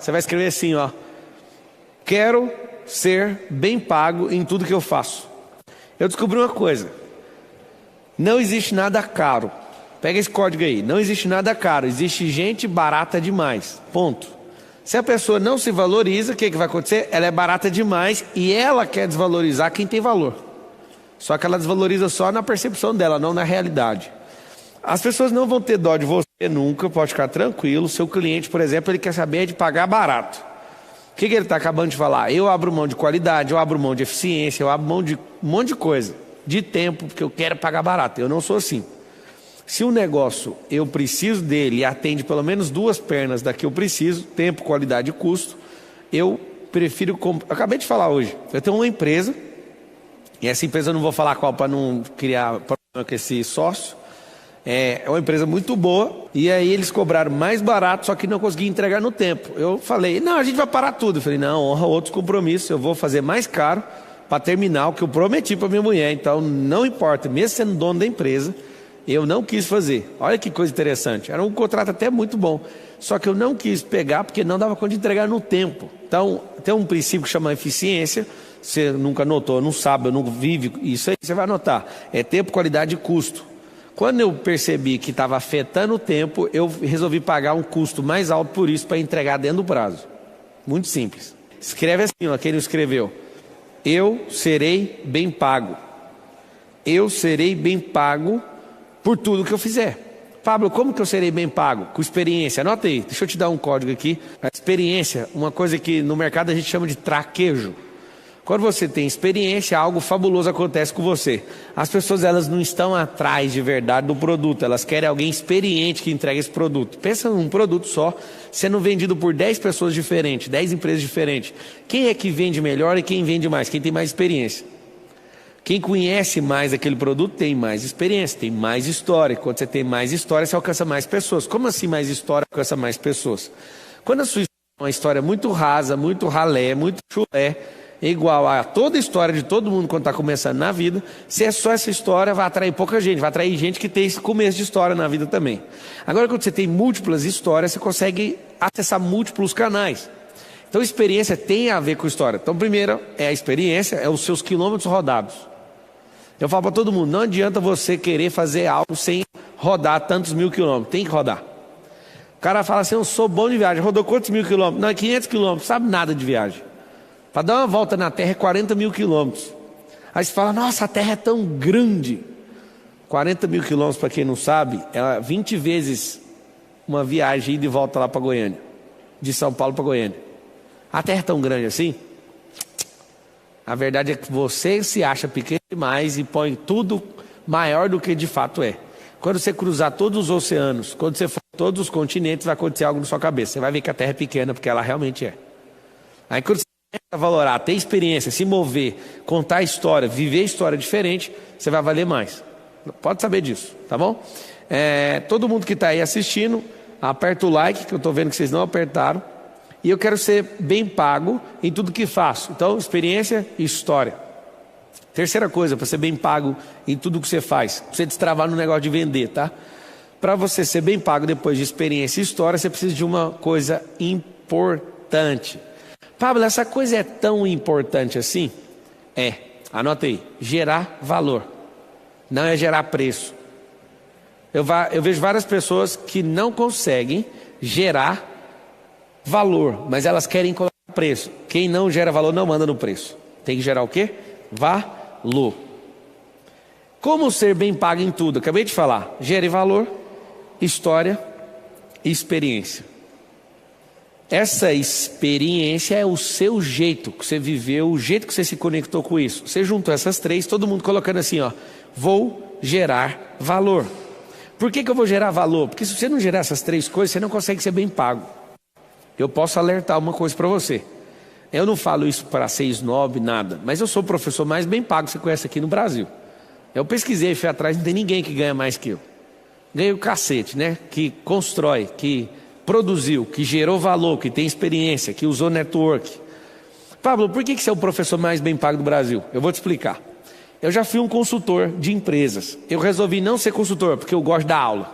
Você vai escrever assim, ó: quero ser bem pago em tudo que eu faço. Eu descobri uma coisa: não existe nada caro. Pega esse código aí: não existe nada caro, existe gente barata demais, ponto. Se a pessoa não se valoriza, o que vai acontecer? Ela é barata demais e ela quer desvalorizar quem tem valor. Só que ela desvaloriza só na percepção dela, não na realidade. As pessoas não vão ter dó de você nunca, pode ficar tranquilo. Seu cliente, por exemplo, ele quer saber de pagar barato. O que ele está acabando de falar? Eu abro mão de qualidade, eu abro mão de eficiência, eu abro mão de um monte de coisa, de tempo, porque eu quero pagar barato. Eu não sou assim. Se um negócio eu preciso dele e atende pelo menos duas pernas da que eu preciso, tempo, qualidade e custo, eu prefiro... Eu acabei de falar hoje, eu tenho uma empresa, e essa empresa eu não vou falar qual para não criar problema com esse sócio. É uma empresa muito boa, e aí eles cobraram mais barato, só que não conseguiam entregar no tempo. Eu falei, não, a gente vai parar tudo. Eu falei, não, honra outros compromissos, eu vou fazer mais caro para terminar o que eu prometi para minha mulher. Então não importa, mesmo sendo dono da empresa, eu não quis fazer. Olha que coisa interessante, era um contrato até muito bom, só que eu não quis pegar porque não dava conta de entregar no tempo. Então tem um princípio que chama eficiência. Você nunca notou, não sabe, não vive isso aí, você vai anotar. É tempo, qualidade e custo. Quando eu percebi que estava afetando o tempo, eu resolvi pagar um custo mais alto por isso, para entregar dentro do prazo. Muito simples. Escreve assim, ó, quem não escreveu: eu serei bem pago. Eu serei bem pago por tudo que eu fizer. Pablo, como que eu serei bem pago? Com experiência. Anota aí, deixa eu te dar um código aqui. A experiência, uma coisa que no mercado a gente chama de traquejo. Quando você tem experiência, algo fabuloso acontece com você. As pessoas, elas não estão atrás de verdade do produto, elas querem alguém experiente que entregue esse produto. Pensa num produto só, sendo vendido por 10 pessoas diferentes, 10 empresas diferentes. Quem é que vende melhor e quem vende mais? Quem tem mais experiência. Quem conhece mais aquele produto tem mais experiência, tem mais história. Quando você tem mais história, você alcança mais pessoas. Como assim mais história alcança mais pessoas? Quando a sua história é uma história muito rasa, muito ralé, muito chulé, igual a toda a história de todo mundo quando está começando na vida, se é só essa história, vai atrair pouca gente, vai atrair gente que tem esse começo de história na vida também. Agora, quando você tem múltiplas histórias, você consegue acessar múltiplos canais. Então, experiência tem a ver com história. Então, primeiro é a experiência, é os seus quilômetros rodados. Eu falo para todo mundo, não adianta você querer fazer algo sem rodar tantos mil quilômetros, tem que rodar. O cara fala assim, eu sou bom de viagem, rodou quantos mil quilômetros? Não, é 500 quilômetros, sabe nada de viagem. Para dar uma volta na Terra é 40 mil quilômetros. Aí você fala, nossa, a Terra é tão grande. 40 mil quilômetros, para quem não sabe, é 20 vezes uma viagem ida e volta lá para Goiânia. De São Paulo para Goiânia. A Terra é tão grande assim? A verdade é que você se acha pequeno demais e põe tudo maior do que de fato é. Quando você cruzar todos os oceanos, quando você for todos os continentes, vai acontecer algo na sua cabeça. Você vai ver que a Terra é pequena, porque ela realmente é. Aí quando você valorar, ter experiência, se mover, contar a história, viver a história diferente, você vai valer mais. Pode saber disso, tá bom? Todo mundo que está aí assistindo, aperta o like, que eu estou vendo que vocês não apertaram. E eu quero ser bem pago em tudo que faço. Então, experiência e história. Terceira coisa, para ser bem pago em tudo que você faz, para você destravar no negócio de vender, tá? Para você ser bem pago depois de experiência e história, você precisa de uma coisa importante. Pablo, essa coisa é tão importante assim? Anota aí, gerar valor. Não é gerar preço. Eu vejo várias pessoas que não conseguem gerar valor, mas elas querem colocar preço. Quem não gera valor não manda no preço. Tem que gerar o quê? Valor. Como ser bem pago em tudo? Acabei de falar. Gere valor, história e experiência. Essa experiência é o seu jeito que você viveu, o jeito que você se conectou com isso. Você juntou essas três, todo mundo colocando assim, ó: vou gerar valor. Por que eu vou gerar valor? Porque se você não gerar essas três coisas, você não consegue ser bem pago. Eu posso alertar uma coisa para você. Eu não falo isso para ser snob, nada, mas eu sou o professor mais bem pago que você conhece aqui no Brasil. Eu pesquisei, fui atrás, não tem ninguém que ganha mais que eu. Ganhei o cacete, né? Que constrói, que produziu, que gerou valor, que tem experiência, que usou network. Pablo, por que você é o professor mais bem pago do Brasil? Eu vou te explicar. Eu já fui um consultor de empresas. Eu resolvi não ser consultor, porque eu gosto da aula.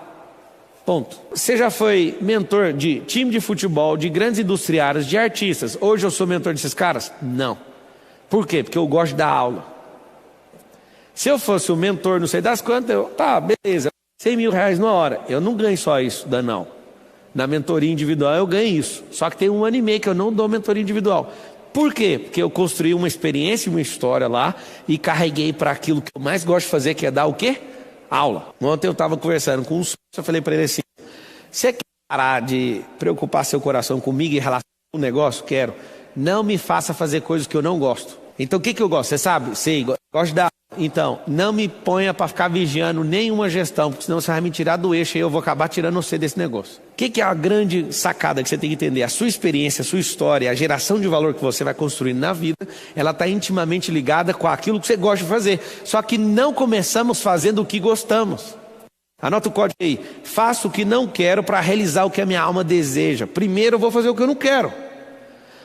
Ponto. Você já foi mentor de time de futebol, de grandes industriários, de artistas. Hoje eu sou mentor desses caras? Não. Por quê? Porque eu gosto de dar aula. Se eu fosse o mentor, não sei das quantas, tá, beleza, 100 mil reais na hora. Eu não ganho só isso, Danão. Na mentoria individual eu ganho isso. Só que tem 1 ano e meio que eu não dou mentoria individual. Por quê? Porque eu construí uma experiência, uma história lá e carreguei para aquilo que eu mais gosto de fazer, que é dar o quê? Aula. Ontem eu estava conversando com um sócio, eu falei para ele assim, você quer parar de preocupar seu coração comigo em relação ao negócio? Quero. Não me faça fazer coisas que eu não gosto. Então o que eu gosto? Você sabe? Sei, gosto da... Então, não me ponha para ficar vigiando nenhuma gestão, porque senão você vai me tirar do eixo e eu vou acabar tirando você desse negócio. O que é a grande sacada que você tem que entender? A sua experiência, a sua história, a geração de valor que você vai construir na vida, ela está intimamente ligada com aquilo que você gosta de fazer. Só que não começamos fazendo o que gostamos. Anota o código aí. Faço o que não quero para realizar o que a minha alma deseja. Primeiro eu vou fazer o que eu não quero.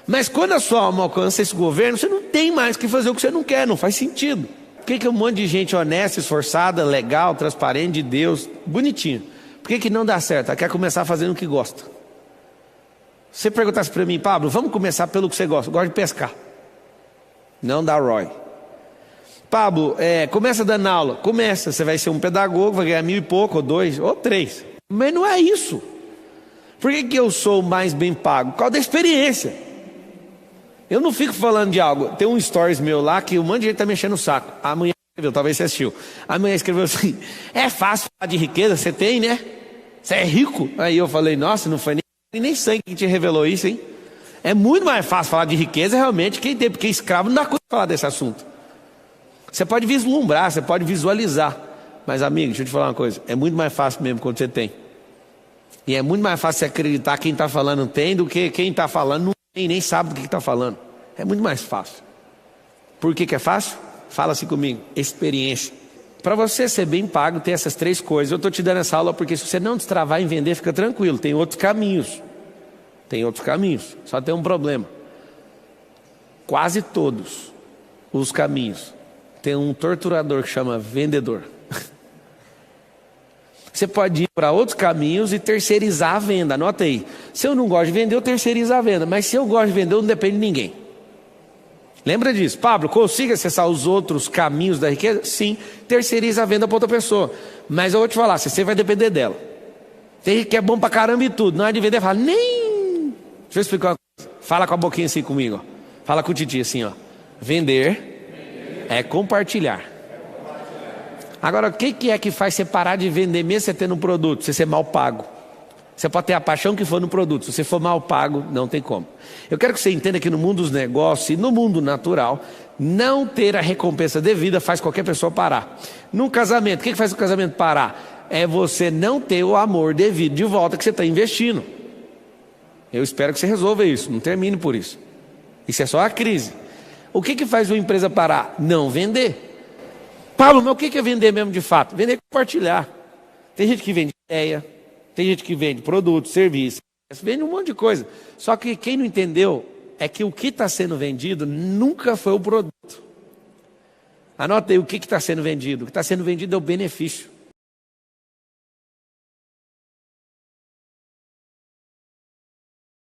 Mas quando a sua alma alcança esse governo, você não tem mais que fazer o que você não quer, não faz sentido. Por que um monte de gente honesta, esforçada, legal, transparente, de Deus, bonitinho? Por que não dá certo? Ela quer começar fazendo o que gosta. Se você perguntasse para mim, Pablo, vamos começar pelo que você gosta. Eu gosto de pescar. Não dá ROI. Pablo, começa dando aula. Começa, você vai ser um pedagogo, vai ganhar 1.000 e pouco, ou 2, ou 3. Mas não é isso. Por que eu sou mais bem pago? Por causa da experiência. Eu não fico falando de algo. Tem um stories meu lá que um monte de gente está mexendo o saco. A mulher escreveu, talvez você assistiu. A mulher escreveu assim, é fácil falar de riqueza, você tem, né? Você é rico? Aí eu falei, nossa, não foi nem sangue que te revelou isso, hein? É muito mais fácil falar de riqueza realmente quem tem, porque escravo não dá conta de falar desse assunto. Você pode vislumbrar, você pode visualizar. Mas amigo, deixa eu te falar uma coisa, é muito mais fácil mesmo quando você tem. E é muito mais fácil você acreditar quem está falando tem do que quem está falando não tem, nem sabe do que está falando. É muito mais fácil. Por que é fácil? Fala assim comigo, experiência. Para você ser bem pago, tem essas 3 coisas. Eu estou te dando essa aula porque se você não destravar em vender, fica tranquilo. Tem outros caminhos. Tem outros caminhos. Só tem um problema. Quase todos os caminhos tem um torturador que chama vendedor. Você pode ir para outros caminhos e terceirizar a venda. Anota aí. Se eu não gosto de vender, eu terceirizo a venda. Mas se eu gosto de vender, eu não dependo de ninguém. Lembra disso? Pablo, consiga acessar os outros caminhos da riqueza? Sim, terceiriza a venda para outra pessoa. Mas eu vou te falar, você vai depender dela. Tem gente que é bom pra caramba e tudo. Na hora de vender, fala, nem... Deixa eu explicar uma coisa. Fala com a boquinha assim comigo. Ó. Fala com o Titi assim, ó. Vender é compartilhar. Agora, o que é que faz você parar de vender mesmo você tendo um produto? Você ser mal pago. Você pode ter a paixão que for no produto. Se você for mal pago, não tem como. Eu quero que você entenda que no mundo dos negócios e no mundo natural, não ter a recompensa devida faz qualquer pessoa parar. No casamento, o que faz o casamento parar? É você não ter o amor devido de volta que você está investindo. Eu espero que você resolva isso, não termine por isso. Isso é só a crise. O que faz uma empresa parar? Não vender. Pablo, mas o que é vender mesmo de fato? Vender é compartilhar. Tem gente que vende ideia, tem gente que vende produto, serviço, vende um monte de coisa. Só que quem não entendeu é que o que está sendo vendido nunca foi o produto. Anota aí o que está sendo vendido. O que está sendo vendido é o benefício.